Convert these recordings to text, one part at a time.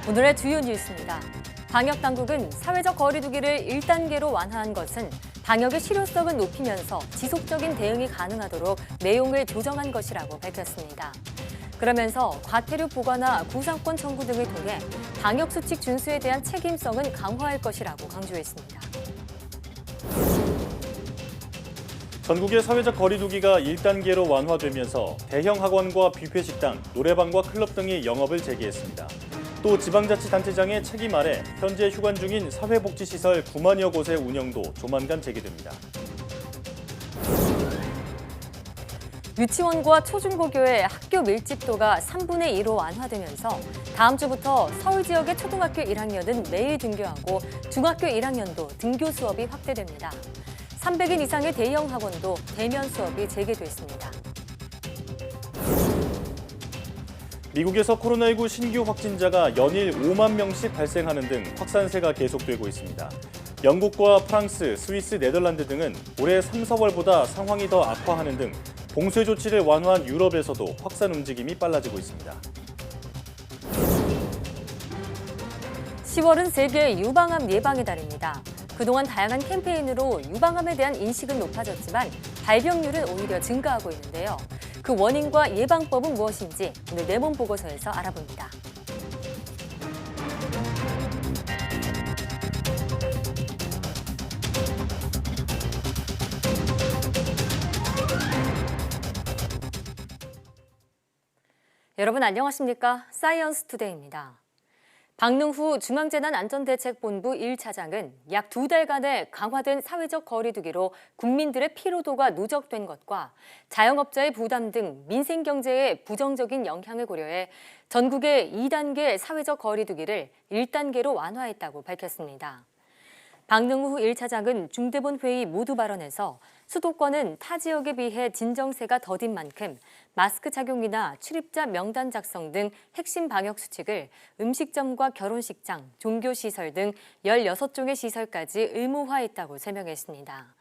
오늘의 주요 뉴스입니다. 방역당국은 사회적 거리 두기를 1단계로 완화한 것은 방역의 실효성을 높이면서 지속적인 대응이 가능하도록 내용을 조정한 것이라고 밝혔습니다. 그러면서 과태료 부과나 구상권 청구 등을 통해 방역수칙 준수에 대한 책임성은 강화할 것이라고 강조했습니다. 전국의 사회적 거리 두기가 1단계로 완화되면서 대형 학원과 뷔페 식당, 노래방과 클럽 등이 영업을 재개했습니다. 또 지방자치단체장의 책임 아래 현재 휴관 중인 사회복지시설 9만여 곳의 운영도 조만간 재개됩니다. 유치원과 초중고교의 학교 밀집도가 3분의 2로 완화되면서 다음 주부터 서울 지역의 초등학교 1학년은 매일 등교하고 중학교 1학년도 등교 수업이 확대됩니다. 300인 이상의 대형 학원도 대면 수업이 재개됐습니다. 미국에서 코로나19 신규 확진자가 연일 5만 명씩 발생하는 등 확산세가 계속되고 있습니다. 영국과 프랑스, 스위스, 네덜란드 등은 올해 3, 4월보다 상황이 더 악화하는 등 봉쇄 조치를 완화한 유럽에서도 확산 움직임이 빨라지고 있습니다. 10월은 세계 유방암 예방의 달입니다. 그동안 다양한 캠페인으로 유방암에 대한 인식은 높아졌지만 발병률은 오히려 증가하고 있는데요. 그 원인과 예방법은 무엇인지 오늘 내몸 보고서에서 알아봅니다. 여러분 안녕하십니까? 사이언스 투데이입니다. 박능후 중앙재난안전대책본부 1차장은 약 2달간의 강화된 사회적 거리 두기로 국민들의 피로도가 누적된 것과 자영업자의 부담 등 민생경제에 부정적인 영향을 고려해 전국의 2단계 사회적 거리 두기를 1단계로 완화했다고 밝혔습니다. 박능후 1차장은 중대본 회의 모두 발언에서 수도권은 타 지역에 비해 진정세가 더딘 만큼 마스크 착용이나 출입자 명단 작성 등 핵심 방역 수칙을 음식점과 결혼식장, 종교시설 등 16종의 시설까지 의무화했다고 설명했습니다.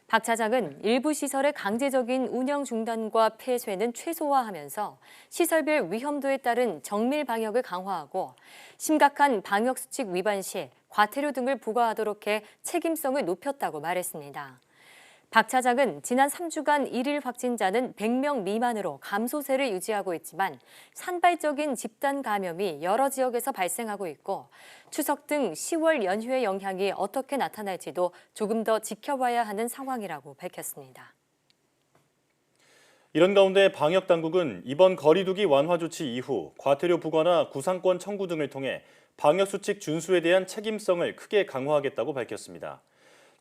박 차장은 일부 시설의 강제적인 운영 중단과 폐쇄는 최소화하면서 시설별 위험도에 따른 정밀 방역을 강화하고 심각한 방역 수칙 위반 시 과태료 등을 부과하도록 해 책임성을 높였다고 말했습니다. 박 차장은 지난 3주간 일일 확진자는 100명 미만으로 감소세를 유지하고 있지만 산발적인 집단 감염이 여러 지역에서 발생하고 있고 추석 등 10월 연휴의 영향이 어떻게 나타날지도 조금 더 지켜봐야 하는 상황이라고 밝혔습니다. 이런 가운데 방역당국은 이번 거리두기 완화 조치 이후 과태료 부과나 구상권 청구 등을 통해 방역수칙 준수에 대한 책임성을 크게 강화하겠다고 밝혔습니다.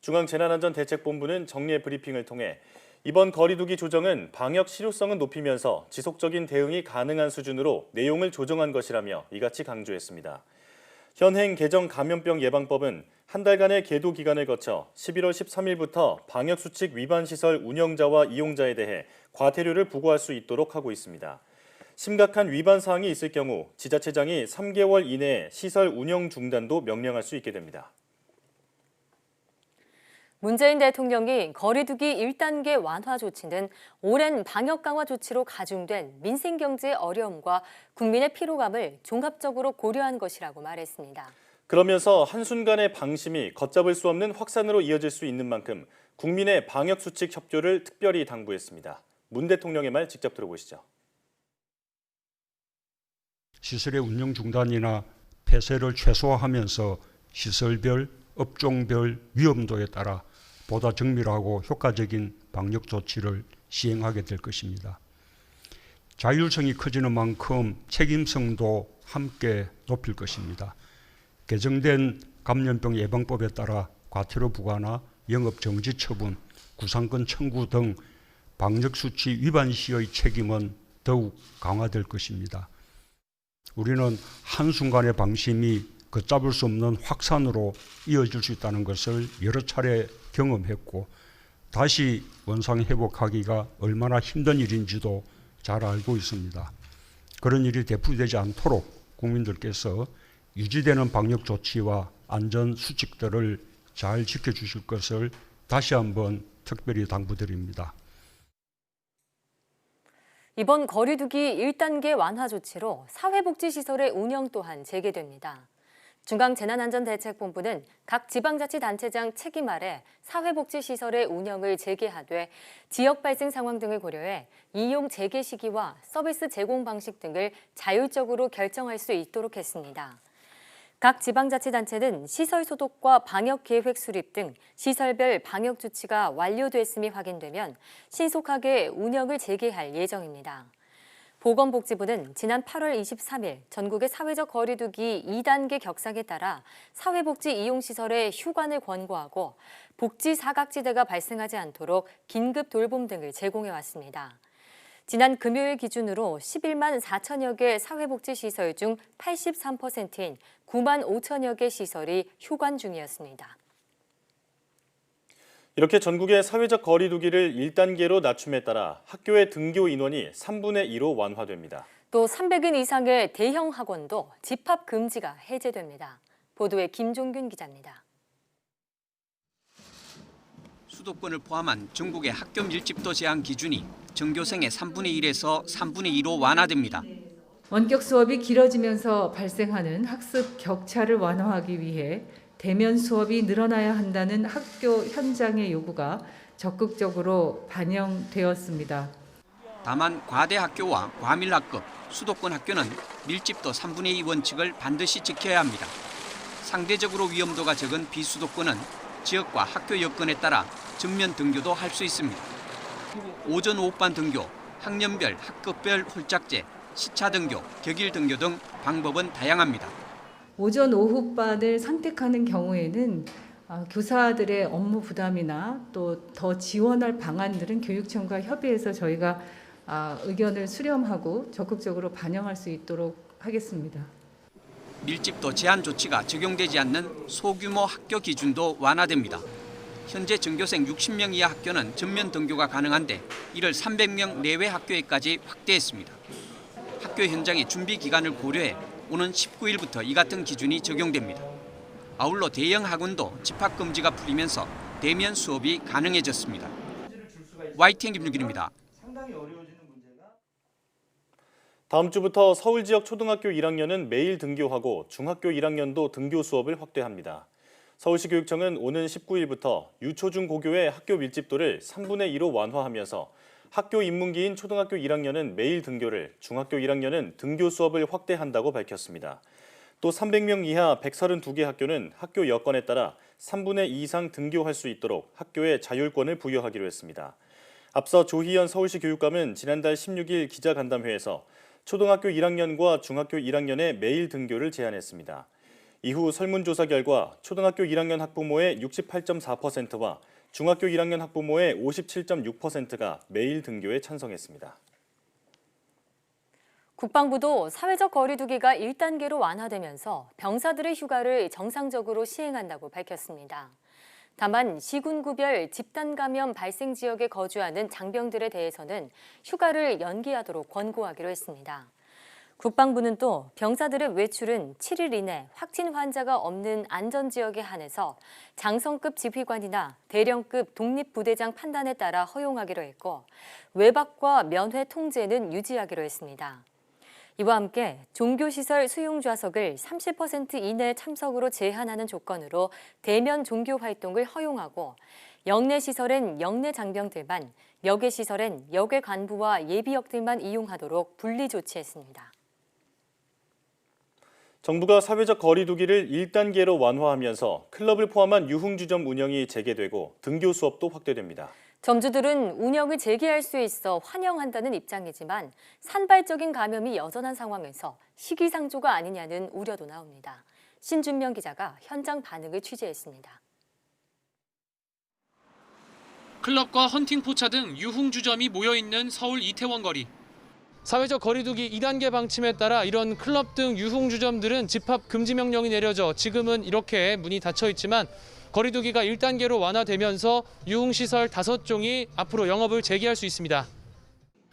중앙재난안전대책본부는 정례 브리핑을 통해 이번 거리두기 조정은 방역 실효성은 높이면서 지속적인 대응이 가능한 수준으로 내용을 조정한 것이라며 이같이 강조했습니다. 현행 개정 감염병 예방법은 한 달간의 계도 기간을 거쳐 11월 13일부터 방역수칙 위반 시설 운영자와 이용자에 대해 과태료를 부과할 수 있도록 하고 있습니다. 심각한 위반 사항이 있을 경우 지자체장이 3개월 이내에 시설 운영 중단도 명령할 수 있게 됩니다. 문재인 대통령이 거리두기 1단계 완화 조치는 오랜 방역 강화 조치로 가중된 민생경제의 어려움과 국민의 피로감을 종합적으로 고려한 것이라고 말했습니다. 그러면서 한순간의 방심이 걷잡을 수 없는 확산으로 이어질 수 있는 만큼 국민의 방역수칙 협조를 특별히 당부했습니다. 문 대통령의 말 직접 들어보시죠. 시설의 운영 중단이나 폐쇄를 최소화하면서 시설별, 업종별 위험도에 따라 보다 정밀하고 효과적인 방역 조치를 시행하게 될 것입니다. 자율성이 커지는 만큼 책임성도 함께 높일 것입니다. 개정된 감염병 예방법에 따라 과태료 부과나 영업 정지 처분, 구상권 청구 등 방역수칙 위반 시의 책임은 더욱 강화될 것입니다. 우리는 한순간의 방심이 걷잡을 수 없는 확산으로 이어질 수 있다는 것을 여러 차례 경험했고 다시 원상 회복하기가 얼마나 힘든 일인지도 잘 알고 있습니다. 그런 일이 되풀이되지 않도록 국민들께서 유지되는 방역 조치와 안전 수칙들을 잘 지켜주실 것을 다시 한번 특별히 당부드립니다. 이번 거리두기 1단계 완화 조치로 사회복지시설의 운영 또한 재개됩니다. 중앙재난안전대책본부는 각 지방자치단체장 책임 아래 사회복지시설의 운영을 재개하되 지역 발생 상황 등을 고려해 이용 재개 시기와 서비스 제공 방식 등을 자율적으로 결정할 수 있도록 했습니다. 각 지방자치단체는 시설 소독과 방역계획 수립 등 시설별 방역 조치가 완료됐음이 확인되면 신속하게 운영을 재개할 예정입니다. 보건복지부는 지난 8월 23일 전국의 사회적 거리두기 2단계 격상에 따라 사회복지 이용시설의 휴관을 권고하고 복지 사각지대가 발생하지 않도록 긴급 돌봄 등을 제공해왔습니다. 지난 금요일 기준으로 11만 4천여 개 사회복지시설 중 83%인 9만 5천여 개 시설이 휴관 중이었습니다. 이렇게 전국의 사회적 거리두기를 1단계로 낮춤에 따라 학교의 등교 인원이 3분의 2로 완화됩니다. 또 300인 이상의 대형 학원도 집합 금지가 해제됩니다. 보도에 김종균 기자입니다. 수도권을 포함한 전국의 학교 밀집도 제한 기준이 전교생의 3분의 1에서 3분의 2로 완화됩니다. 원격 수업이 길어지면서 발생하는 학습 격차를 완화하기 위해 대면 수업이 늘어나야 한다는 학교 현장의 요구가 적극적으로 반영되었습니다. 다만 과대 학교와 과밀학급, 수도권 학교는 밀집도 3분의 2 원칙을 반드시 지켜야 합니다. 상대적으로 위험도가 적은 비수도권은 지역과 학교 여건에 따라 전면 등교도 할 수 있습니다. 오전 오후반 등교, 학년별, 학급별 홀짝제, 시차 등교, 격일 등교 등 방법은 다양합니다. 오전 오후반을 선택하는 경우에는 교사들의 업무 부담이나 또 더 지원할 방안들은 교육청과 협의해서 저희가 의견을 수렴하고 적극적으로 반영할 수 있도록 하겠습니다. 밀집도 제한 조치가 적용되지 않는 소규모 학교 기준도 완화됩니다. 현재 전교생 60명 이하 학교는 전면 등교가 가능한데 이를 300명 내외 학교에까지 확대했습니다. 학교 현장의 준비 기간을 고려해 오는 19일부터 이 같은 기준이 적용됩니다. 아울러 대형 학원도 집합 금지가 풀리면서 대면 수업이 가능해졌습니다. YTN 김유길입니다. 다음 주부터 서울 지역 초등학교 1학년은 매일 등교하고 중학교 1학년도 등교 수업을 확대합니다. 서울시 교육청은 오는 19일부터 유초중 고교의 학교 밀집도를 3분의 2로 완화하면서 학교 입문기인 초등학교 1학년은 매일 등교를, 중학교 1학년은 등교 수업을 확대한다고 밝혔습니다. 또 300명 이하 132개 학교는 학교 여건에 따라 3분의 2 이상 등교할 수 있도록 학교에 자율권을 부여하기로 했습니다. 앞서 조희연 서울시 교육감은 지난달 16일 기자간담회에서 초등학교 1학년과 중학교 1학년의 매일 등교를 제안했습니다. 이후 설문조사 결과 초등학교 1학년 학부모의 68.4%와 중학교 1학년 학부모의 57.6%가 매일 등교에 찬성했습니다. 국방부도 사회적 거리두기가 1단계로 완화되면서 병사들의 휴가를 정상적으로 시행한다고 밝혔습니다. 다만 시군구별 집단 감염 발생 지역에 거주하는 장병들에 대해서는 휴가를 연기하도록 권고하기로 했습니다. 국방부는 또 병사들의 외출은 7일 이내 확진 환자가 없는 안전지역에 한해서 장성급 지휘관이나 대령급 독립부대장 판단에 따라 허용하기로 했고 외박과 면회 통제는 유지하기로 했습니다. 이와 함께 종교시설 수용좌석을 30% 이내 참석으로 제한하는 조건으로 대면 종교 활동을 허용하고 영내시설엔 영내 장병들만, 여계시설엔 여계 간부와 예비역들만 이용하도록 분리 조치했습니다. 정부가 사회적 거리두기를 1단계로 완화하면서 클럽을 포함한 유흥주점 운영이 재개되고 등교 수업도 확대됩니다. 점주들은 운영을 재개할 수 있어 환영한다는 입장이지만 산발적인 감염이 여전한 상황에서 시기상조가 아니냐는 우려도 나옵니다. 신준명 기자가 현장 반응을 취재했습니다. 클럽과 헌팅 포차 등 유흥주점이 모여있는 서울 이태원 거리. 사회적 거리두기 2단계 방침에 따라 이런 클럽 등 유흥주점들은 집합 금지 명령이 내려져 지금은 이렇게 문이 닫혀 있지만 거리두기가 1단계로 완화되면서 유흥시설 5종이 앞으로 영업을 재개할 수 있습니다.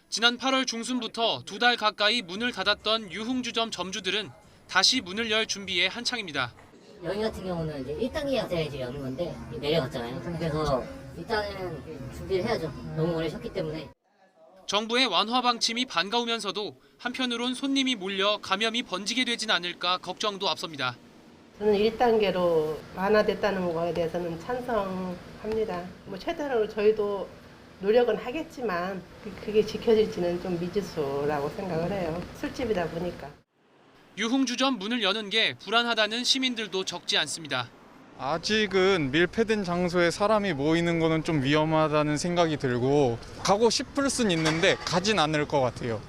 지난 8월 중순부터 2달 가까이 문을 닫았던 유흥주점 점주들은 다시 문을 열 준비에 한창입니다. 여기 같은 경우는 이제 1단계 약자에 이제 여는 건데 내려갔잖아요. 그래서 일단은 준비를 해야죠. 너무 오래 쉬었기 때문에. 정부의 완화 방침이 반가우면서도 한편으론 손님이 몰려 감염이 번지게 되진 않을까 걱정도 앞섭니다. 저는 1단계로 완화됐다는 거에 대해서는 찬성합니다. 최대로 저희도 노력은 하겠지만 그게 지켜질지는 좀 미지수라고 생각을 해요. 술집이다 보니까. 유흥주점 문을 여는 게 불안하다는 시민들도 적지 않습니다. 아직은 밀폐된 장소에 사람이 모이는 거는 좀 위험하다는 생각이 들고 가고 싶을 순 있는데 가진 않을 것 같아요.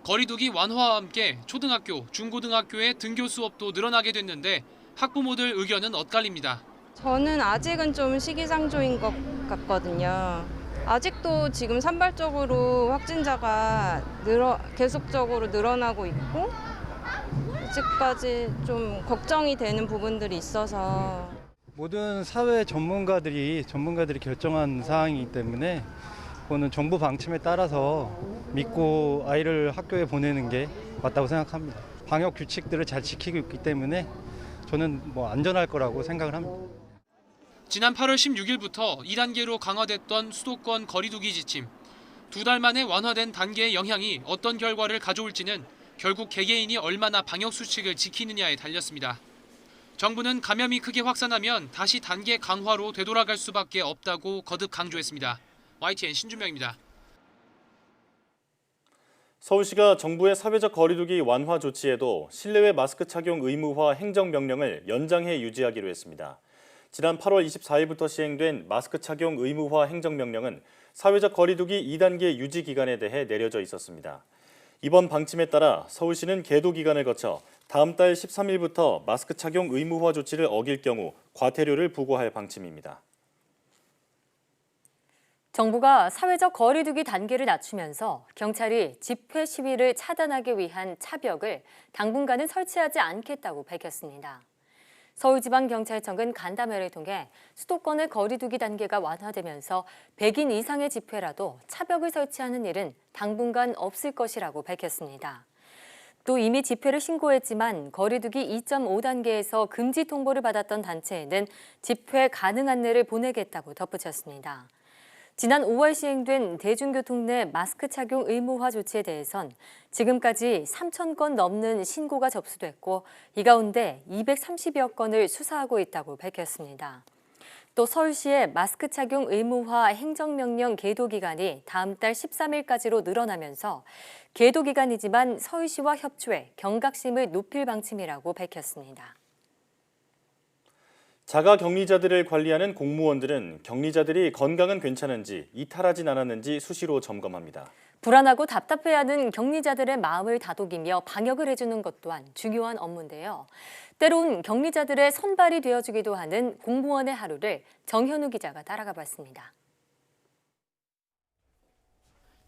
거리두기 완화와 함께 초등학교, 중고등학교의 등교 수업도 늘어나게 됐는데 학부모들 의견은 엇갈립니다. 저는 아직은 좀 시기상조인 것 같거든요. 아직도 지금 산발적으로 확진자가 계속적으로 늘어나고 있고 아직까지 좀 걱정이 되는 부분들이 있어서 모든 사회 전문가들이 결정한 사항이기 때문에 그거는 정부 방침에 따라서 믿고 아이를 학교에 보내는 게 맞다고 생각합니다. 방역 규칙들을 잘 지키고 있기 때문에 저는 안전할 거라고 생각을 합니다. 지난 8월 16일부터 2단계로 강화됐던 수도권 거리두기 지침. 2달 만에 완화된 단계의 영향이 어떤 결과를 가져올지는 결국 개개인이 얼마나 방역 수칙을 지키느냐에 달렸습니다. 정부는 감염이 크게 확산하면 다시 단계 강화로 되돌아갈 수밖에 없다고 거듭 강조했습니다. YTN 신준명입니다. 서울시가 정부의 사회적 거리두기 완화 조치에도 실내외 마스크 착용 의무화 행정명령을 연장해 유지하기로 했습니다. 지난 8월 24일부터 시행된 마스크 착용 의무화 행정명령은 사회적 거리두기 2단계 유지 기간에 대해 내려져 있었습니다. 이번 방침에 따라 서울시는 계도 기간을 거쳐 다음 달 13일부터 마스크 착용 의무화 조치를 어길 경우 과태료를 부과할 방침입니다. 정부가 사회적 거리두기 단계를 낮추면서 경찰이 집회 시위를 차단하기 위한 차벽을 당분간은 설치하지 않겠다고 밝혔습니다. 서울지방경찰청은 간담회를 통해 수도권의 거리두기 단계가 완화되면서 100인 이상의 집회라도 차벽을 설치하는 일은 당분간 없을 것이라고 밝혔습니다. 또 이미 집회를 신고했지만 거리두기 2.5단계에서 금지 통보를 받았던 단체에는 집회 가능 안내를 보내겠다고 덧붙였습니다. 지난 5월 시행된 대중교통 내 마스크 착용 의무화 조치에 대해선 지금까지 3,000건 넘는 신고가 접수됐고 이 가운데 230여 건을 수사하고 있다고 밝혔습니다. 또 서울시의 마스크 착용 의무화 행정명령 계도 기간이 다음 달 13일까지로 늘어나면서 계도 기간이지만 서울시와 협조해 경각심을 높일 방침이라고 밝혔습니다. 자가격리자들을 관리하는 공무원들은 격리자들이 건강은 괜찮은지 이탈하진 않았는지 수시로 점검합니다. 불안하고 답답해하는 격리자들의 마음을 다독이며 방역을 해주는 것 또한 중요한 업무인데요. 때론 격리자들의 손발이 되어주기도 하는 공무원의 하루를 정현우 기자가 따라가 봤습니다.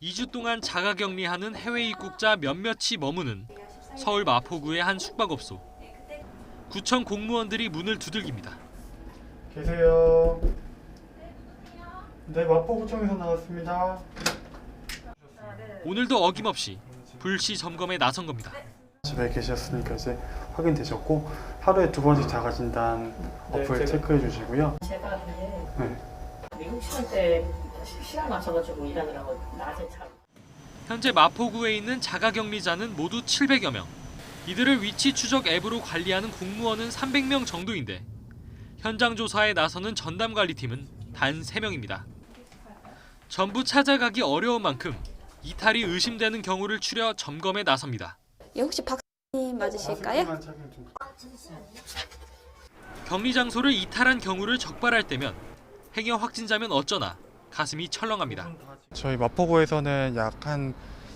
2주 동안 자가격리하는 해외 입국자 몇몇이 머무는 서울 마포구의 한 숙박업소. 구청 공무원들이 문을 두들깁니다. 계세요. 네, 마포구청에서 나왔습니다. 오늘도 어김없이 불시 점검에 나선 겁니다. 집에 계셨으니까 이제 확인되셨고 하루에 2번씩 자가진단 어플 체크해 주시고요. 제가 근데 미국 시간 때 시간 맞춰가지고 일하느라고 낮에 자. 현재 마포구에 있는 자가격리자는 모두 700여 명. 이들을 위치 추적 앱으로 관리하는 공무원은 300명 정도인데 현장 조사에 나서는 전담관리팀은 단 3명입니다. 전부 찾아가기 어려운 만큼 이탈이 의심되는 경우를 추려 점검에 나섭니다. 예, 혹시 박사님 맞으실까요? 격리 장소를 이탈한 경우를 적발할 때면 행여 확진자면 어쩌나 가슴이 철렁합니다. 저희 마포구에서는 약 한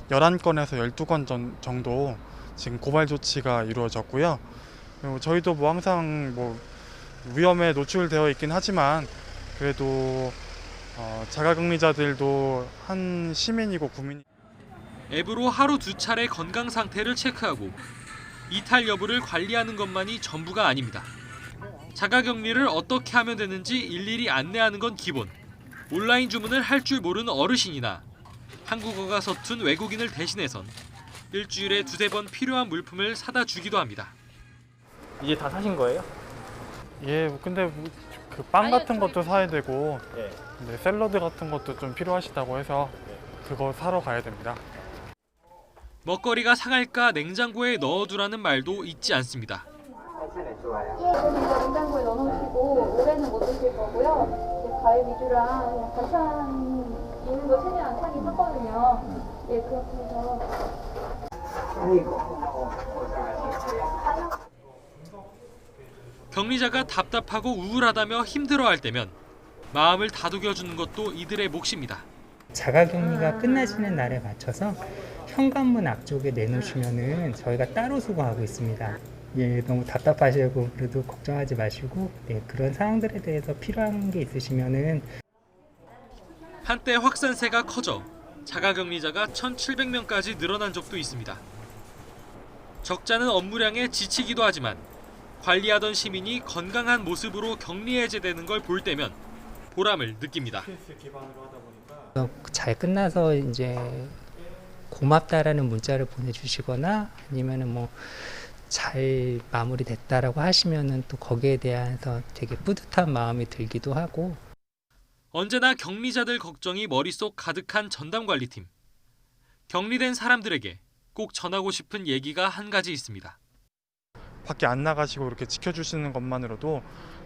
11건에서 12건 정도 지금 고발 조치가 이루어졌고요. 그리고 저희도 항상 위험에 노출되어 있긴 하지만 그래도 자가격리자들도 한 시민이고 국민. 앱으로 하루 2차례 건강 상태를 체크하고 이탈 여부를 관리하는 것만이 전부가 아닙니다. 자가격리를 어떻게 하면 되는지 일일이 안내하는 건 기본. 온라인 주문을 할 줄 모르는 어르신이나 한국어가 서툰 외국인을 대신해선 일주일에 2-3번 필요한 물품을 사다 주기도 합니다. 이제 다 사신 거예요? 예, 근데 그 빵 같은 것도 사야 되고 네, 샐러드 같은 것도 좀 필요하시다고 해서 그거 사러 가야 됩니다. 먹거리가 상할까 냉장고에 넣어두라는 말도 잊지 않습니다. 냉장고에 넣어놓으시고 올해는 못 드실 거고요. 과일 위주랑 그냥 반찬 있는 거 최대한 사긴 샀거든요. 예, 그렇게 해서. 격리자가 답답하고 우울하다며 힘들어할 때면 마음을 다독여주는 것도 이들의 몫입니다. 자가격리가 끝나시는 날에 맞춰서 현관문 앞쪽에 내놓으시면은 저희가 따로 수거하고 있습니다. 예, 너무 답답하시고 그래도 걱정하지 마시고 그런 사항들에 대해서 필요한 게 있으시면은. 한때 확산세가 커져 자가격리자가 1,700명까지 늘어난 적도 있습니다. 적자는 업무량에 지치기도 하지만 관리하던 시민이 건강한 모습으로 격리 해제되는 걸 볼 때면 보람을 느낍니다. 잘 끝나서 이제 고맙다라는 문자를 보내주시거나 아니면은 뭐 잘 마무리됐다라고 하시면은 또 거기에 대해서 되게 뿌듯한 마음이 들기도 하고. 언제나 격리자들 걱정이 머릿속 가득한 전담관리팀. 격리된 사람들에게 꼭 전하고 싶은 얘기가 한 가지 있습니다. 밖에 안 나가시고 이렇게 지켜주시는 것만으로도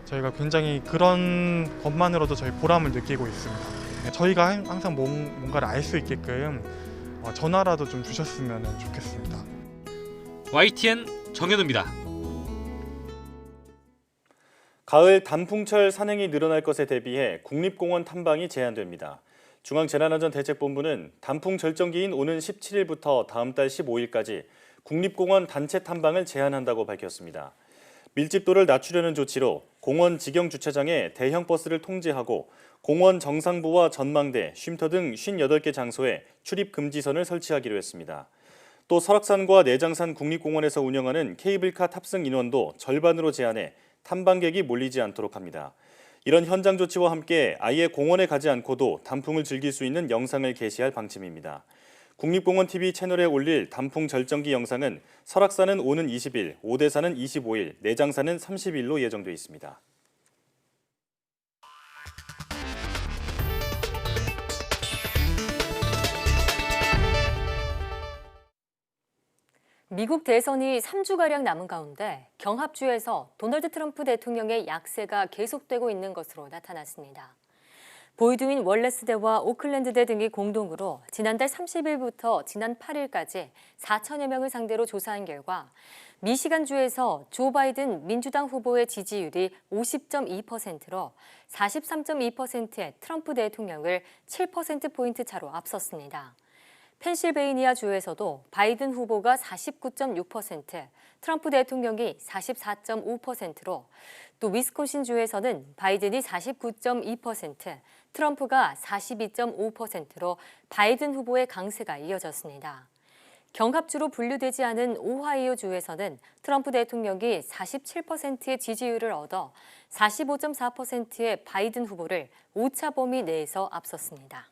저희가 굉장히 그런 것만으로도 저희 보람을 느끼고 있습니다. 저희가 항상 뭔가를 알 수 있게끔 전화라도 좀 주셨으면 좋겠습니다. YTN 정현우입니다. 가을 단풍철 산행이 늘어날 것에 대비해 국립공원 탐방이 제한됩니다. 중앙재난안전대책본부는 단풍 절정기인 오는 17일부터 다음 달 15일까지 국립공원 단체 탐방을 제한한다고 밝혔습니다. 밀집도를 낮추려는 조치로 공원 직영 주차장에 대형 버스를 통제하고 공원 정상부와 전망대, 쉼터 등 58개 장소에 출입 금지선을 설치하기로 했습니다. 또 설악산과 내장산 국립공원에서 운영하는 케이블카 탑승 인원도 절반으로 제한해 탐방객이 몰리지 않도록 합니다. 이런 현장 조치와 함께 아예 공원에 가지 않고도 단풍을 즐길 수 있는 영상을 게시할 방침입니다. 국립공원TV 채널에 올릴 단풍 절정기 영상은 설악산은 오는 20일, 오대산은 25일, 내장산은 30일로 예정돼 있습니다. 미국 대선이 3주가량 남은 가운데 경합주에서 도널드 트럼프 대통령의 약세가 계속되고 있는 것으로 나타났습니다. 보이드윈 월레스대와 오클랜드대 등이 공동으로 지난달 30일부터 지난 8일까지 4천여 명을 상대로 조사한 결과 미시간주에서 조 바이든 민주당 후보의 지지율이 50.2%로 43.2%의 트럼프 대통령을 7%포인트 차로 앞섰습니다. 펜실베이니아 주에서도 바이든 후보가 49.6%, 트럼프 대통령이 44.5%로 또 위스콘신 주에서는 바이든이 49.2%, 트럼프가 42.5%로 바이든 후보의 강세가 이어졌습니다. 경합주로 분류되지 않은 오하이오 주에서는 트럼프 대통령이 47%의 지지율을 얻어 45.4%의 바이든 후보를 오차 범위 내에서 앞섰습니다.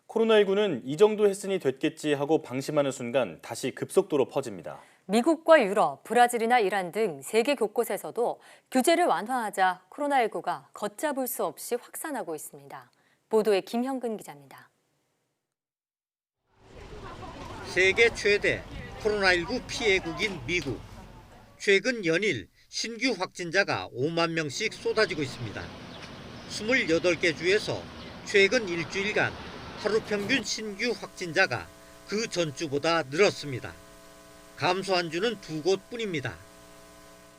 코로나19는 이 정도 했으니 됐겠지 하고 방심하는 순간 다시 급속도로 퍼집니다. 미국과 유럽, 브라질이나 이란 등 세계 곳곳에서도 규제를 완화하자 코로나19가 걷잡을 수 없이 확산하고 있습니다. 보도에 김형근 기자입니다. 세계 최대 코로나19 피해국인 미국. 최근 연일 신규 확진자가 5만 명씩 쏟아지고 있습니다. 28개 주에서 최근 일주일간 하루 평균 신규 확진자가 그 전주보다 늘었습니다. 감소한 주는 2곳뿐입니다.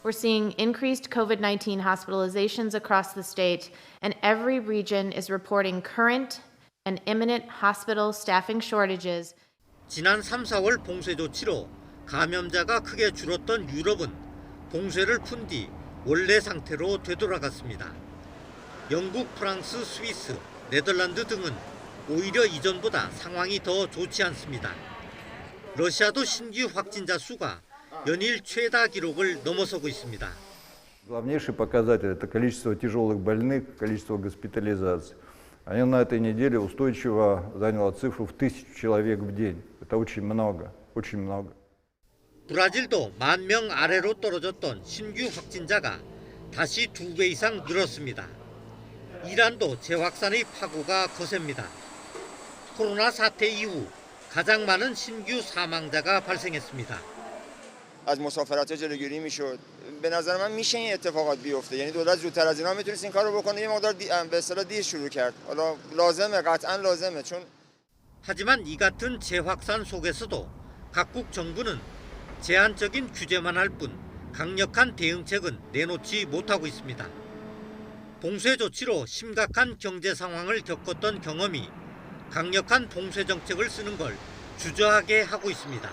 We're seeing increased COVID-19 hospitalizations across the state, and every region is reporting current and imminent hospital staffing shortages. 지난 3, 4월 봉쇄 조치로 감염자가 크게 줄었던 유럽은 봉쇄를 푼 뒤 원래 상태로 되돌아갔습니다. 영국, 프랑스, 스위스, 네덜란드 등은 오히려 이전보다 상황이 더 좋지 않습니다. 러시아도 신규 확진자 수가 연일 최다 기록을 넘어서고 있습니다. Главнейший показатель – это количество тяжелых больных, количество госпитализаций. Они на этой неделе устойчиво заняло цифру в 1000 человек в день. Это очень много, очень много. 브라질도 10,000명 아래로 떨어졌던 신규 확진자가 다시 2배 이상 늘었습니다. 이란도 재확산의 파고가 거셉니다. 코로나 사태 이후 가장 많은 신규 사망자가 발생했습니다. از مسافرت جلوگیری میشد. به نظر من میشه این اتفاقات بیفته. یعنی دولت زودتر از اینا میتونست این کارو بکنه. یه مقدار به اصطلاح دیر شروع کرد. حالا لازمه قطعا لازمه چون 하지만 이 같은 재확산 속에서도 각국 정부는 제한적인 규제만 할 뿐 강력한 대응책은 내놓지 못하고 있습니다. 봉쇄 조치로 심각한 경제 상황을 겪었던 경험이 강력한 봉쇄 정책을 쓰는 걸 주저하게 하고 있습니다.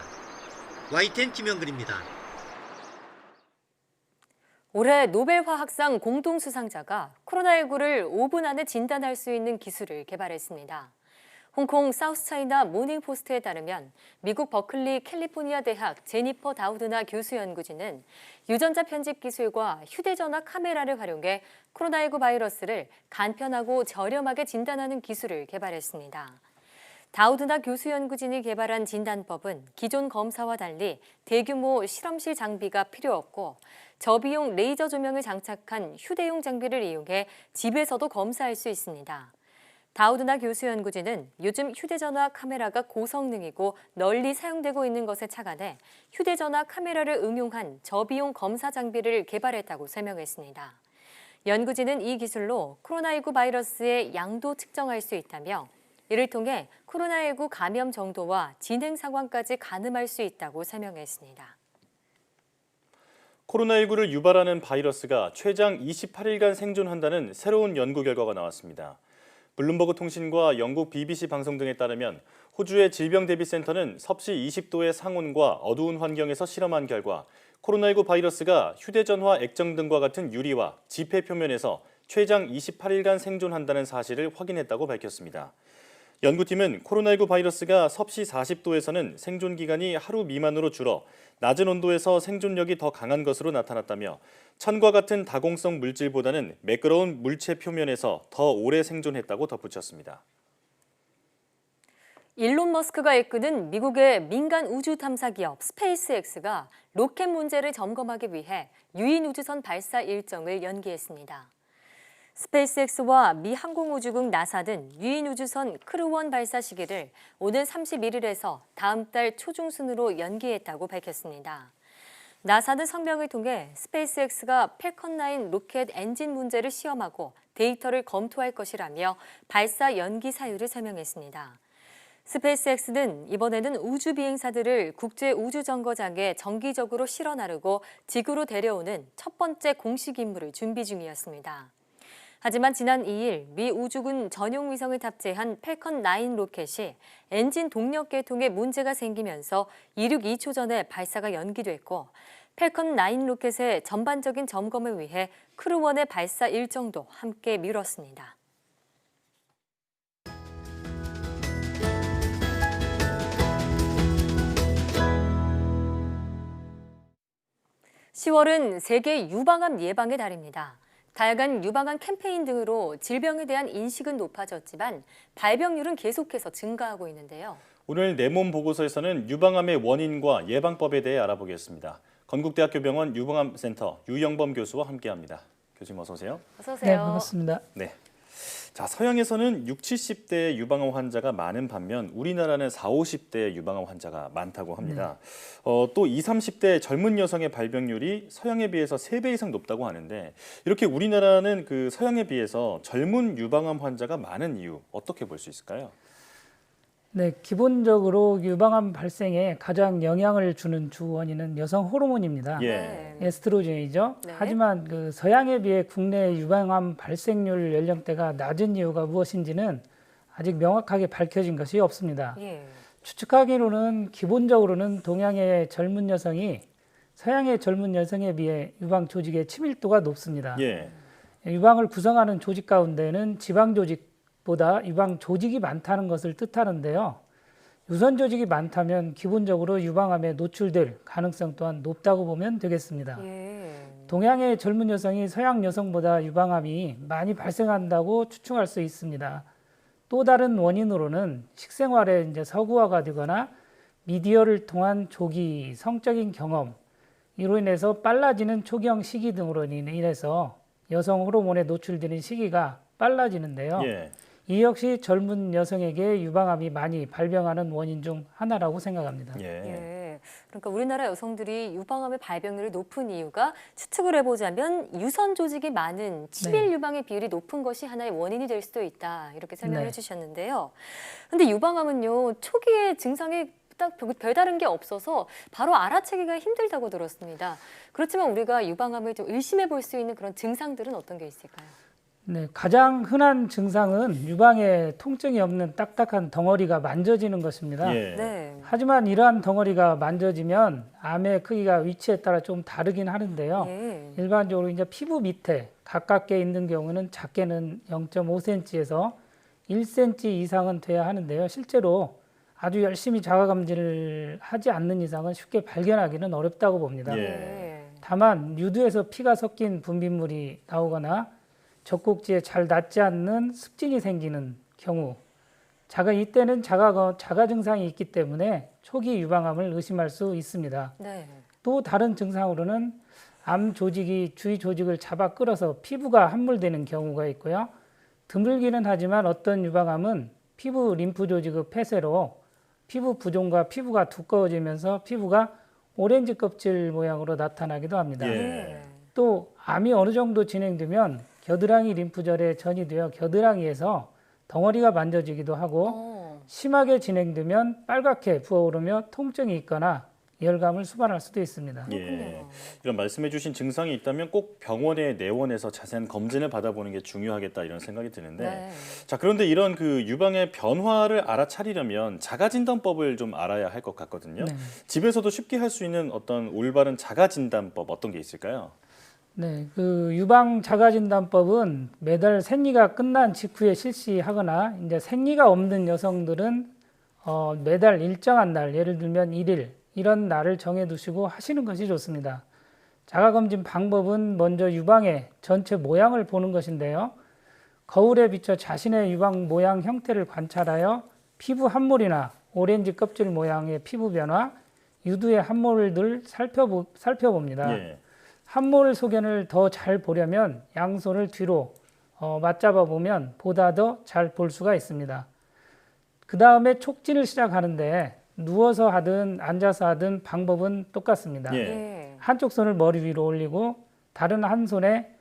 YTN 김영근입니다. 올해 노벨 화학상 공동 수상자가 코로나19를 5분 안에 진단할 수 있는 기술을 개발했습니다. 홍콩 사우스차이나 모닝포스트에 따르면 미국 버클리 캘리포니아 대학 제니퍼 다우드나 교수 연구진은 유전자 편집 기술과 휴대전화 카메라를 활용해 코로나19 바이러스를 간편하고 저렴하게 진단하는 기술을 개발했습니다. 다우드나 교수 연구진이 개발한 진단법은 기존 검사와 달리 대규모 실험실 장비가 필요 없고 저비용 레이저 조명을 장착한 휴대용 장비를 이용해 집에서도 검사할 수 있습니다. 다우드나 교수 연구진은 요즘 휴대전화 카메라가 고성능이고 널리 사용되고 있는 것에 착안해 휴대전화 카메라를 응용한 저비용 검사 장비를 개발했다고 설명했습니다. 연구진은 이 기술로 코로나19 바이러스의 양도 측정할 수 있다며 이를 통해 코로나19 감염 정도와 진행 상황까지 가늠할 수 있다고 설명했습니다. 코로나19를 유발하는 바이러스가 최장 28일간 생존한다는 새로운 연구 결과가 나왔습니다. 블룸버그 통신과 영국 BBC 방송 등에 따르면 호주의 질병대비센터는 섭씨 20도의 상온과 어두운 환경에서 실험한 결과 코로나19 바이러스가 휴대전화 액정 등과 같은 유리와 지폐 표면에서 최장 28일간 생존한다는 사실을 확인했다고 밝혔습니다. 연구팀은 코로나19 바이러스가 섭씨 40도에서는 생존 기간이 하루 미만으로 줄어 낮은 온도에서 생존력이 더 강한 것으로 나타났다며 천과 같은 다공성 물질보다는 매끄러운 물체 표면에서 더 오래 생존했다고 덧붙였습니다. 일론 머스크가 이끄는 미국의 민간 우주 탐사 기업 스페이스X가 로켓 문제를 점검하기 위해 유인 우주선 발사 일정을 연기했습니다. 스페이스X와 미 항공우주국 나사는 유인 우주선 크루1 발사 시기를 오는 31일에서 다음 달 초중순으로 연기했다고 밝혔습니다. 나사는 성명을 통해 스페이스X가 팰컨9 로켓 엔진 문제를 시험하고 데이터를 검토할 것이라며 발사 연기 사유를 설명했습니다. 스페이스X는 이번에는 우주 비행사들을 국제 우주 정거장에 정기적으로 실어 나르고 지구로 데려오는 첫 번째 공식 임무를 준비 중이었습니다. 하지만 지난 2일 미 우주군 전용 위성을 탑재한 팰컨9 로켓이 엔진 동력 계통에 문제가 생기면서 이륙 2초 전에 발사가 연기됐고 팰컨9 로켓의 전반적인 점검을 위해 크루1의 발사 일정도 함께 미뤘습니다. 10월은 세계 유방암 예방의 달입니다. 다양한 유방암 캠페인 등으로 질병에 대한 인식은 높아졌지만 발병률은 계속해서 증가하고 있는데요. 오늘 내 몸 보고서에서는 유방암의 원인과 예방법에 대해 알아보겠습니다. 건국대학교 병원 유방암센터 유영범 교수와 함께합니다. 교수님 어서 오세요. 어서 오세요. 네, 반갑습니다. 네. 자, 서양에서는 60, 70대 유방암 환자가 많은 반면 우리나라는 40, 50대 유방암 환자가 많다고 합니다. 또 20, 30대 젊은 여성의 발병률이 서양에 비해서 3배 이상 높다고 하는데 이렇게 우리나라는 그 서양에 비해서 젊은 유방암 환자가 많은 이유 어떻게 볼 수 있을까요? 네, 기본적으로 유방암 발생에 가장 영향을 주는 주 원인은 여성 호르몬입니다. 예. 에스트로겐이죠. 네. 하지만 그 서양에 비해 국내 유방암 발생률 연령대가 낮은 이유가 무엇인지는 아직 명확하게 밝혀진 것이 없습니다. 예. 추측하기로는 기본적으로는 동양의 젊은 여성이 서양의 젊은 여성에 비해 유방 조직의 친밀도가 높습니다. 예. 유방을 구성하는 조직 가운데는 지방 조직보다 유방 조직이 많다는 것을 뜻하는데요. 유선 조직이 많다면 기본적으로 유방암에 노출될 가능성 또한 높다고 보면 되겠습니다. 예. 동양의 젊은 여성이 서양 여성보다 유방암이 많이 발생한다고 추측할 수 있습니다. 또 다른 원인으로는 식생활에 이제 서구화가 되거나 미디어를 통한 조기 성적인 경험, 이로 인해서 빨라지는 초경 시기 등으로 인해서 여성 호르몬에 노출되는 시기가 빨라지는데요. 예. 이 역시 젊은 여성에게 유방암이 많이 발병하는 원인 중 하나라고 생각합니다. 예. 그러니까 우리나라 여성들이 유방암의 발병률이 높은 이유가 추측을 해보자면 유선 조직이 많은 치밀 네. 유방의 비율이 높은 것이 하나의 원인이 될 수도 있다. 이렇게 설명해 네. 주셨는데요. 근데 유방암은요, 초기에 증상이 딱 별다른 게 없어서 바로 알아채기가 힘들다고 들었습니다. 그렇지만 우리가 유방암을 좀 의심해 볼 수 있는 그런 증상들은 어떤 게 있을까요? 네, 가장 흔한 증상은 유방에 통증이 없는 딱딱한 덩어리가 만져지는 것입니다. 예. 네. 하지만 이러한 덩어리가 만져지면 암의 크기가 위치에 따라 좀 다르긴 하는데요. 예. 일반적으로 이제 피부 밑에 가깝게 있는 경우는 작게는 0.5cm에서 1cm 이상은 돼야 하는데요. 실제로 아주 열심히 자가 검진을 하지 않는 이상은 쉽게 발견하기는 어렵다고 봅니다. 예. 다만 유두에서 피가 섞인 분비물이 나오거나 젖꼭지에 잘 낫지 않는 습진이 생기는 경우, 이때는 자가 증상이 있기 때문에 초기 유방암을 의심할 수 있습니다. 네. 또 다른 증상으로는 암 조직이 주위 조직을 잡아 끌어서 피부가 함몰되는 경우가 있고요. 드물기는 하지만 어떤 유방암은 피부 림프 조직의 폐쇄로 피부 부종과 피부가 두꺼워지면서 피부가 오렌지 껍질 모양으로 나타나기도 합니다. 예. 또 암이 어느 정도 진행되면 겨드랑이 림프절에 전이 되어 겨드랑이에서 덩어리가 만져지기도 하고 심하게 진행되면 빨갛게 부어오르며 통증이 있거나 열감을 수반할 수도 있습니다. 예. 이런 말씀해주신 증상이 있다면 꼭 병원에 내원해서 자세한 검진을 받아보는 게 중요하겠다 이런 생각이 드는데, 네. 자 그런데 이런 그 유방의 변화를 알아차리려면 자가진단법을 좀 알아야 할 것 같거든요. 네. 집에서도 쉽게 할 수 있는 어떤 올바른 자가진단법 어떤 게 있을까요? 네, 그 유방 자가진단법은 매달 생리가 끝난 직후에 실시하거나 이제 생리가 없는 여성들은 매달 일정한 날, 예를 들면 1일 이런 날을 정해 두시고 하시는 것이 좋습니다. 자가검진 방법은 먼저 유방의 전체 모양을 보는 것인데요. 거울에 비춰 자신의 유방 모양 형태를 관찰하여 피부 함몰이나 오렌지 껍질 모양의 피부 변화, 유두의 함몰을 살펴봅니다. 예. 함몰 소견을 더 잘 보려면 양손을 뒤로 맞잡아 보면 보다 더 잘 볼 수가 있습니다. 그 다음에 촉진을 시작하는데 누워서 하든 앉아서 하든 방법은 똑같습니다. 예. 한쪽 손을 머리 위로 올리고 다른 한 손에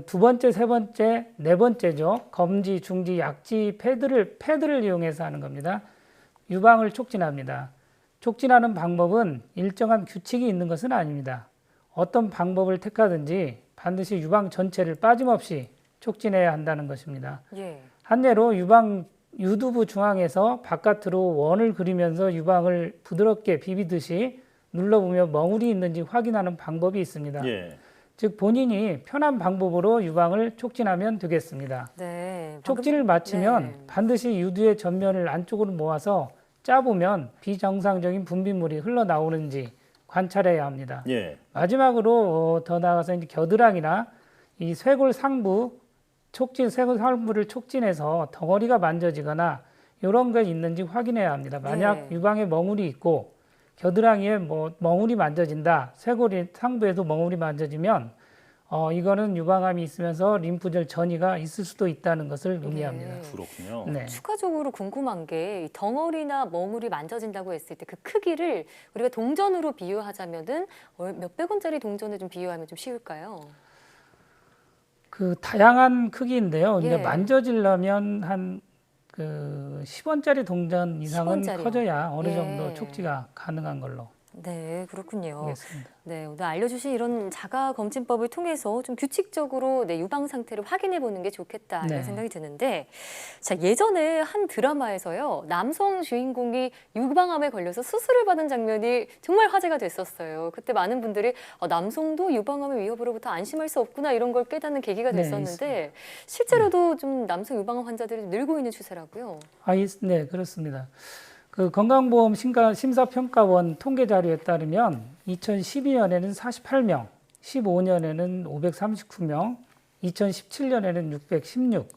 두 번째, 세 번째, 네 번째죠. 검지, 중지, 약지, 패드를 이용해서 하는 겁니다. 유방을 촉진합니다. 촉진하는 방법은 일정한 규칙이 있는 것은 아닙니다. 어떤 방법을 택하든지 반드시 유방 전체를 빠짐없이 촉진해야 한다는 것입니다. 예. 한 예로 유두부 중앙에서 바깥으로 원을 그리면서 유방을 부드럽게 비비듯이 눌러보며 멍울이 있는지 확인하는 방법이 있습니다. 예. 즉 본인이 편한 방법으로 유방을 촉진하면 되겠습니다. 네. 촉진을 마치면 반드시 유두의 전면을 안쪽으로 모아서 짜보면 비정상적인 분비물이 흘러나오는지 관찰해야 합니다. 예. 마지막으로 더 나아가서 이제 겨드랑이나 이 쇄골 상부 쇄골 상부를 촉진해서 덩어리가 만져지거나 이런 게 있는지 확인해야 합니다. 만약 유방에 멍울이 있고 겨드랑이에 멍울이 만져진다, 쇄골 상부에도 멍울이 만져지면 이거는 유방암이 있으면서 림프절 전이가 있을 수도 있다는 것을 의미합니다. 그렇군요. 네. 추가적으로 궁금한 게 덩어리나 멍울이 만져진다고 했을 때 그 크기를 우리가 동전으로 비유하자면은 몇백 원짜리 동전을 좀 비유하면 좀 쉬울까요? 그 다양한 크기인데요. 예. 이제 만져지려면 한 10원짜리 동전 이상은 10원짜리요? 커져야 어느 예. 정도 촉지가 가능한 걸로 네, 그렇군요. 보겠습니다. 네, 오늘 알려주신 이런 자가 검진법을 통해서 좀 규칙적으로 내 유방 상태를 확인해 보는 게 좋겠다 이런 네. 생각이 드는데, 자 예전에 한 드라마에서요 남성 주인공이 유방암에 걸려서 수술을 받은 장면이 정말 화제가 됐었어요. 그때 많은 분들이 남성도 유방암의 위협으로부터 안심할 수 없구나 이런 걸 깨닫는 계기가 네, 됐었는데 실제로도 좀 남성 유방암 환자들이 늘고 있는 추세라고요. 네, 그렇습니다. 그 건강보험 심사평가원 통계 자료에 따르면 2012년에는 48명, 15년에는 539명, 2017년에는 616,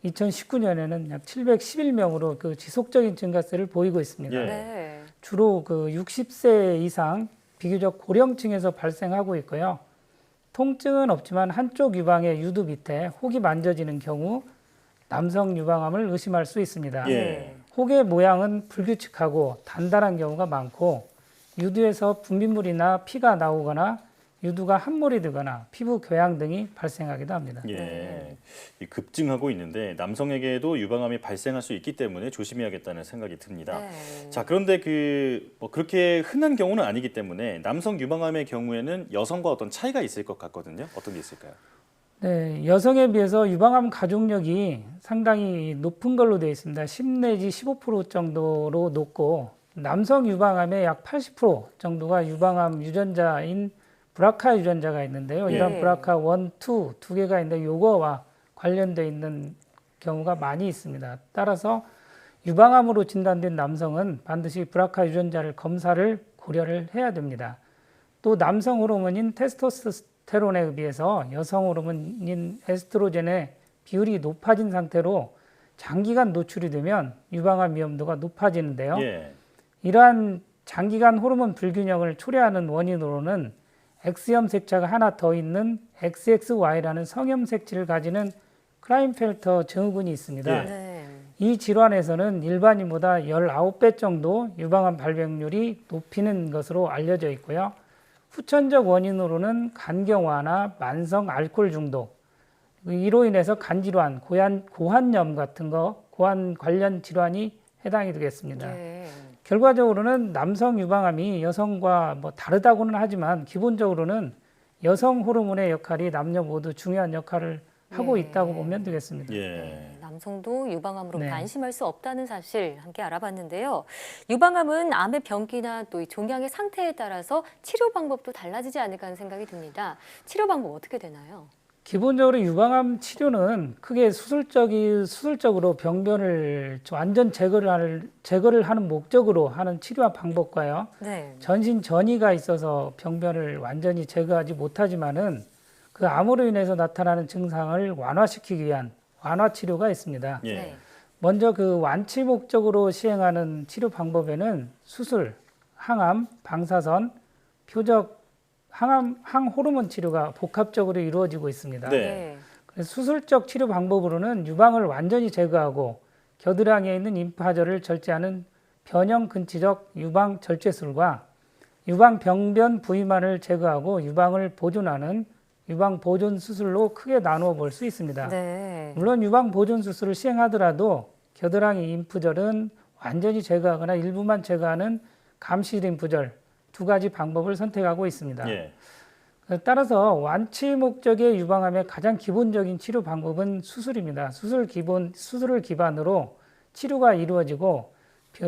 2019년에는 약 711명으로 그 지속적인 증가세를 보이고 있습니다. 네. 주로 그 60세 이상 비교적 고령층에서 발생하고 있고요. 통증은 없지만 한쪽 유방의 유두 밑에 혹이 만져지는 경우 남성 유방암을 의심할 수 있습니다. 예. 혹의 모양은 불규칙하고 단단한 경우가 많고 유두에서 분비물이나 피가 나오거나 유두가 함몰이 되거나 피부 교양 등이 발생하기도 합니다. 예, 이 급증하고 있는데 남성에게도 유방암이 발생할 수 있기 때문에 조심해야겠다는 생각이 듭니다. 자, 그런데 그렇게 흔한 경우는 아니기 때문에 남성 유방암의 경우에는 여성과 어떤 차이가 있을 것 같거든요. 어떤 게 있을까요? 네, 여성에 비해서 유방암 가족력이 상당히 높은 걸로 되어 있습니다. 10 내지 15% 정도로 높고 남성 유방암의 약 80% 정도가 유방암 유전자인 브라카 유전자가 있는데요. 이런 예. 브라카 1, 2 두 개가 있는데 요거와 관련되어 있는 경우가 많이 있습니다. 따라서 유방암으로 진단된 남성은 반드시 브라카 유전자를 검사를 고려를 해야 됩니다. 또 남성 호르몬인 테스토스테론에 비해서 여성 호르몬인 에스트로겐의 비율이 높아진 상태로 장기간 노출이 되면 유방암 위험도가 높아지는데요. 예. 이러한 장기간 호르몬 불균형을 초래하는 원인으로는 X염색자가 하나 더 있는 XXY라는 성염색체를 가지는 크라인펠터 증후군이 있습니다. 네. 이 질환에서는 일반인보다 19배 정도 유방암 발병률이 높이는 것으로 알려져 있고요. 후천적 원인으로는 간경화나 만성 알코올 중독, 이로 인해서 간질환, 고환염 같은 고환 관련 질환이 해당이 되겠습니다. 네. 결과적으로는 남성 유방암이 여성과 다르다고는 하지만 기본적으로는 여성 호르몬의 역할이 남녀 모두 중요한 역할을 하고 있다고 보면 되겠습니다. 예. 남성도 유방암으로 네. 안심할 수 없다는 사실 함께 알아봤는데요. 유방암은 암의 병기나 또 이 종양의 상태에 따라서 치료 방법도 달라지지 않을까 하는 생각이 듭니다. 치료 방법 어떻게 되나요? 기본적으로 유방암 치료는 크게 수술적으로 병변을 완전 제거를 하는 목적으로 하는 치료 방법과요. 네. 전신 전이가 있어서 병변을 완전히 제거하지 못하지만은 그 암으로 인해서 나타나는 증상을 완화시키기 위한 완화 치료가 있습니다. 예. 먼저 그 완치 목적으로 시행하는 치료 방법에는 수술, 항암, 방사선, 표적, 항호르몬 치료가 복합적으로 이루어지고 있습니다. 네. 그래서 수술적 치료 방법으로는 유방을 완전히 제거하고 겨드랑이에 있는 림파절을 절제하는 변형 근치적 유방 절제술과 유방 병변 부위만을 제거하고 유방을 보존하는 유방 보존 수술로 크게 나누어 볼 수 있습니다. 네. 물론 유방 보존 수술을 시행하더라도 겨드랑이 림프절은 완전히 제거하거나 일부만 제거하는 감시 림프절 두 가지 방법을 선택하고 있습니다. 예. 따라서 완치 목적의 유방암의 가장 기본적인 치료 방법은 수술입니다. 수술을 기반으로 치료가 이루어지고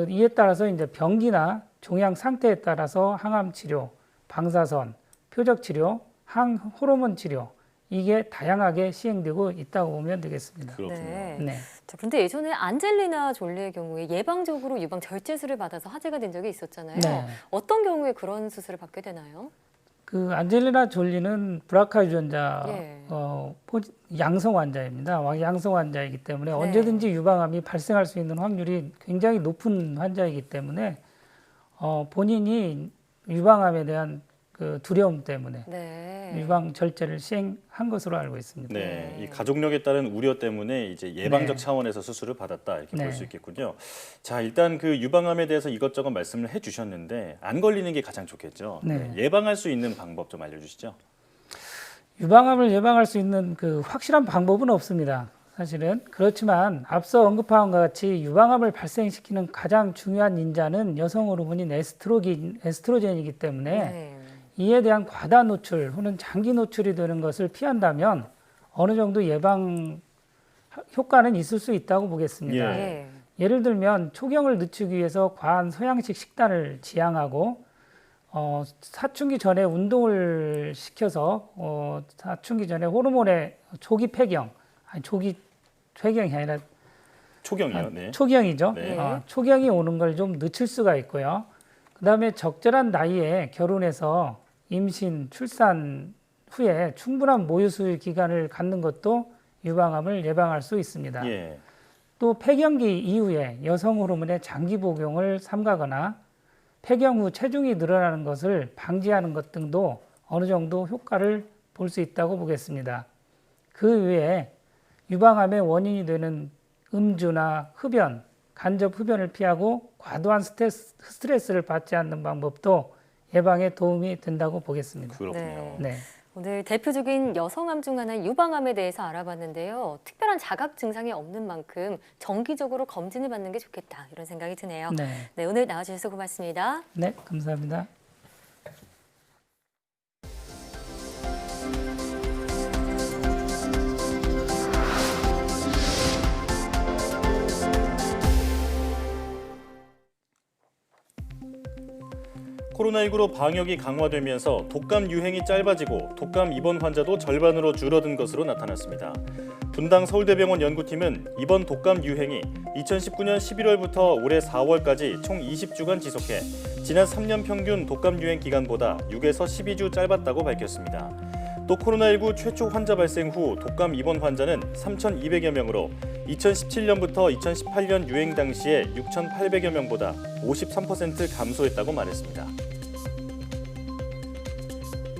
이에 따라서 이제 병기나 종양 상태에 따라서 항암 치료, 방사선, 표적 치료, 항호르몬 치료 이게 다양하게 시행되고 있다고 보면 되겠습니다. 그렇군요. 네. 자, 그런데 예전에 안젤리나 졸리의 경우에 예방적으로 유방 절제술을 받아서 화제가 된 적이 있었잖아요. 네. 어떤 경우에 그런 수술을 받게 되나요? 그 안젤리나 졸리는 브라카 유전자 예. 양성 환자입니다. 양성 환자이기 때문에 네. 언제든지 유방암이 발생할 수 있는 확률이 굉장히 높은 환자이기 때문에 본인이 유방암에 대한 그 두려움 때문에 네. 유방 절제를 시행한 것으로 알고 있습니다. 네, 이 가족력에 따른 우려 때문에 이제 예방적 네. 차원에서 수술을 받았다 이렇게 네. 볼 수 있겠군요. 자, 일단 그 유방암에 대해서 이것저것 말씀을 해주셨는데 안 걸리는 게 가장 좋겠죠. 네. 예방할 수 있는 방법 좀 알려주시죠. 유방암을 예방할 수 있는 그 확실한 방법은 없습니다. 사실은 그렇지만 앞서 언급한 것 같이 유방암을 발생시키는 가장 중요한 인자는 여성 호르몬인 에스트로겐이기 때문에 네. 이에 대한 과다 노출 혹은 장기 노출이 되는 것을 피한다면 어느 정도 예방 효과는 있을 수 있다고 보겠습니다. 예. 예를 들면 초경을 늦추기 위해서 과한 서양식 식단을 지향하고 사춘기 전에 운동을 시켜서 사춘기 전에 호르몬의 조기 폐경, 조기 폐경이 아니라 초경이요. 네. 초경이죠. 네. 초경이 오는 걸 좀 늦출 수가 있고요. 그다음에 적절한 나이에 결혼해서 임신, 출산 후에 충분한 모유 수유 기간을 갖는 것도 유방암을 예방할 수 있습니다. 예. 또 폐경기 이후에 여성 호르몬의 장기 복용을 삼가거나 폐경 후 체중이 늘어나는 것을 방지하는 것 등도 어느 정도 효과를 볼 수 있다고 보겠습니다. 그 외에 유방암의 원인이 되는 음주나 흡연, 간접 흡연을 피하고 과도한 스트레스를 받지 않는 방법도 예방에 도움이 된다고 보겠습니다. 그렇군요. 네. 오늘 대표적인 여성암 중 하나인 유방암에 대해서 알아봤는데요. 특별한 자각 증상이 없는 만큼 정기적으로 검진을 받는 게 좋겠다 이런 생각이 드네요. 네, 오늘 나와주셔서 고맙습니다. 네, 감사합니다. 코로나19로 방역이 강화되면서 독감 유행이 짧아지고 독감 입원 환자도 절반으로 줄어든 것으로 나타났습니다. 분당 서울대병원 연구팀은 이번 독감 유행이 2019년 11월부터 올해 4월까지 총 20주간 지속해 지난 3년 평균 독감 유행 기간보다 6에서 12주 짧았다고 밝혔습니다. 또 코로나19 최초 환자 발생 후 독감 입원 환자는 3,200여 명으로 2017년부터 2018년 유행 당시에 6,800여 명보다 53% 감소했다고 말했습니다.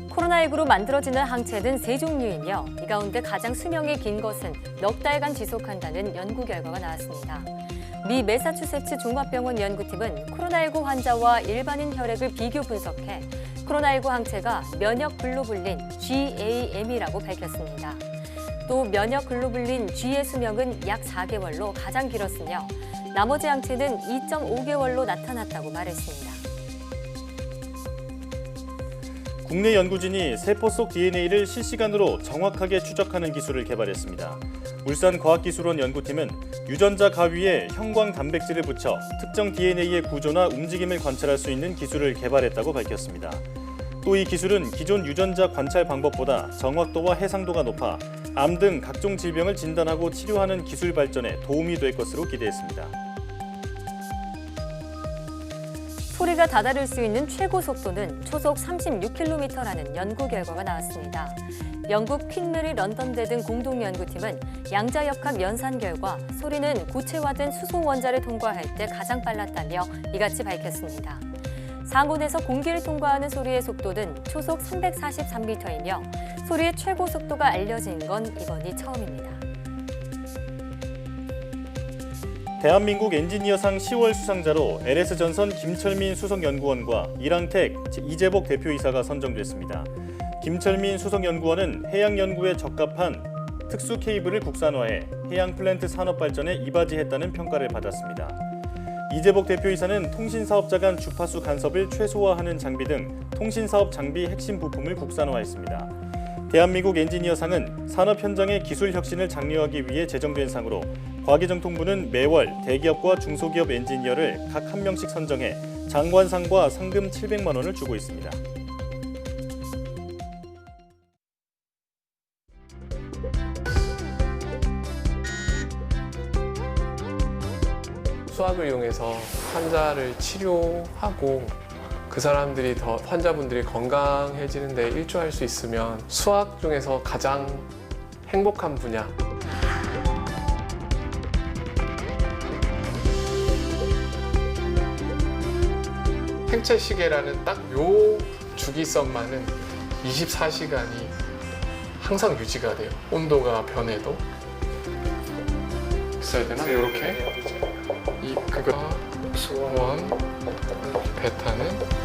코로나19로 만들어지는 항체는 세 종류이며 이 가운데 가장 수명이 긴 것은 넉 달간 지속한다는 연구 결과가 나왔습니다. 미 매사추세츠 종합병원 연구팀은 코로나19 환자와 일반인 혈액을 비교 분석해 코로나19 항체가 면역 글로불린 GAM이라고 밝혔습니다. 또 면역 글로불린 G의 수명은 약 4개월로 가장 길었으며 나머지 항체는 2.5개월로 나타났다고 말했습니다. 국내 연구진이 세포 속 DNA를 실시간으로 정확하게 추적하는 기술을 개발했습니다. 울산과학기술원 연구팀은 유전자 가위에 형광 단백질을 붙여 특정 DNA의 구조나 움직임을 관찰할 수 있는 기술을 개발했다고 밝혔습니다. 또 이 기술은 기존 유전자 관찰 방법보다 정확도와 해상도가 높아 암 등 각종 질병을 진단하고 치료하는 기술 발전에 도움이 될 것으로 기대했습니다. 소리가 다다를 수 있는 최고 속도는 초속 36km라는 연구 결과가 나왔습니다. 영국 퀸 메리 런던대 등 공동 연구팀은 양자역학 연산 결과 소리는 고체화된 수소 원자를 통과할 때 가장 빨랐다며 이같이 밝혔습니다. 상온에서 공기를 통과하는 소리의 속도는 초속 343m이며 소리의 최고 속도가 알려진 건 이번이 처음입니다. 대한민국 엔지니어상 10월 수상자로 LS전선 김철민 수석연구원과 이랑텍 이재복 대표이사가 선정됐습니다. 김철민 수석연구원은 해양연구에 적합한 특수 케이블을 국산화해 해양 플랜트 산업 발전에 이바지했다는 평가를 받았습니다. 이재복 대표이사는 통신사업자 간 주파수 간섭을 최소화하는 장비 등 통신사업 장비 핵심 부품을 국산화했습니다. 대한민국 엔지니어상은 산업 현장의 기술 혁신을 장려하기 위해 제정된 상으로 과기정통부는 매월 대기업과 중소기업 엔지니어를 각 1명씩 선정해 장관상과 상금 700만 원을 주고 있습니다. 수학을 이용해서 환자를 치료하고 그 사람들이 더 환자분들이 건강해지는 데 일조할 수 있으면 수학 중에서 가장 행복한 분야. 생체시계라는 딱 요 주기성만은 24시간이 항상 유지가 돼요. 온도가 변해도. 있어야 되나? 이렇게. 그거 수원 베타는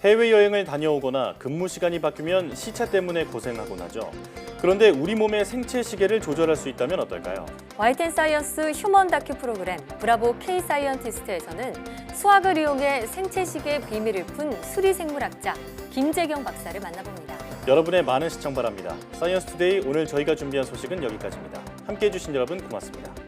해외여행을 다녀오거나 근무 시간이 바뀌면 시차 때문에 고생하곤 하죠. 그런데 우리 몸의 생체 시계를 조절할 수 있다면 어떨까요? YTN 사이언스 휴먼 다큐 프로그램 브라보 K 사이언티스트에서는 수학을 이용해 생체 시계의 비밀을 푼 수리생물학자 김재경 박사를 만나봅니다. 여러분의 많은 시청 바랍니다. 사이언스 투데이 오늘 저희가 준비한 소식은 여기까지입니다. 함께해 주신 여러분 고맙습니다.